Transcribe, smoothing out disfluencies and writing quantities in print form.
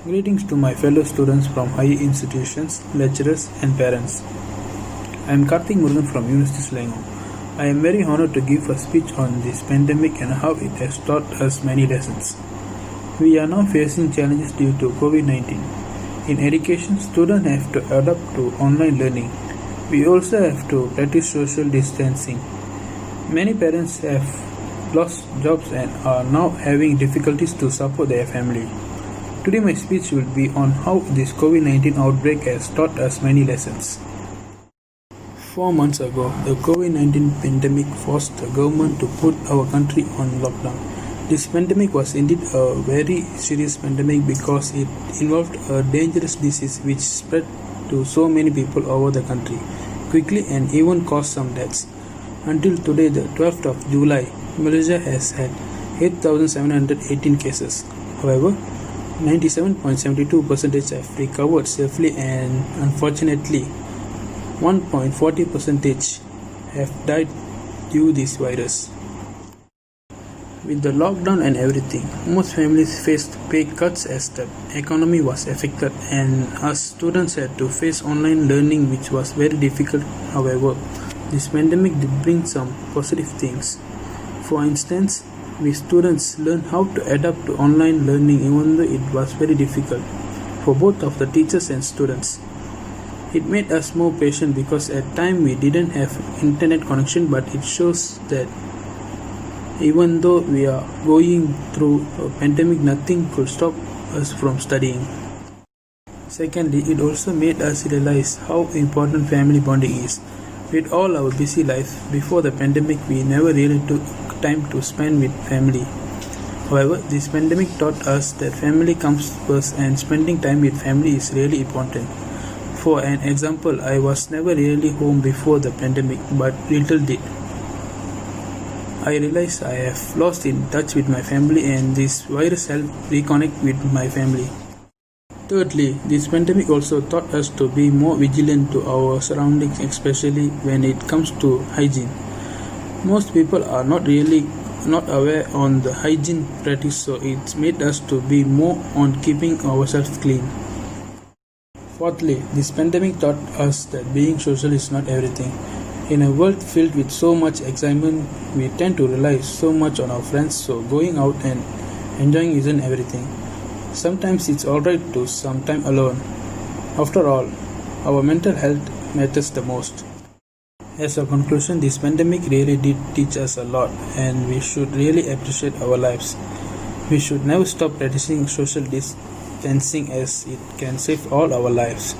Greetings to my fellow students from higher institutions, lecturers, and parents. I am Karthik Murugan from University Selangor. I am very honored to give a speech on this pandemic and how it has taught us many lessons. We are now facing challenges due to Covid-19. In education, students have to adapt to online learning. We also have to practice social distancing. Many parents have lost jobs and are now having difficulties to support their family. Today my speech will be on how this Covid-19 outbreak has taught us many lessons. 4 months ago, the Covid-19 pandemic forced the government to put our country on lockdown. This pandemic was indeed a very serious pandemic because it involved a dangerous disease which spread to so many people over the country quickly and even caused some deaths. Until today, the 12th of July, Malaysia has had 8,718 cases. However, 97.72% have recovered safely and unfortunately 1.40% have died due to this virus. With the lockdown and everything, most families faced pay cuts as the economy was affected and us students had to face online learning which was very difficult. However, this pandemic did bring some positive things. For instance, we students learned how to adapt to online learning even though it was very difficult for both of the teachers and students. It made us more patient because at times we didn't have internet connection, but it shows that even though we are going through a pandemic, nothing could stop us from studying. Secondly, it also made us realize how important family bonding is. With all our busy life before the pandemic, we never really took time to spend with family. However, this pandemic taught us that family comes first and spending time with family is really important. For an example, I was never really home before the pandemic, but little did I realized I have lost in touch with my family and this virus helped reconnect with my family. Thirdly, this pandemic also taught us to be more vigilant to our surroundings, especially when it comes to hygiene. Most people are not aware on the hygiene practice, so it's made us to be more on keeping ourselves clean. Fourthly, this pandemic taught us that being social is not everything. In a world filled with so much excitement, we tend to rely so much on our friends, so going out and enjoying isn't everything. Sometimes it's alright to some time alone. After all, our mental health matters the most. As a conclusion, this pandemic really did teach us a lot and we should really appreciate our lives. We should never stop practicing social distancing as it can save all our lives.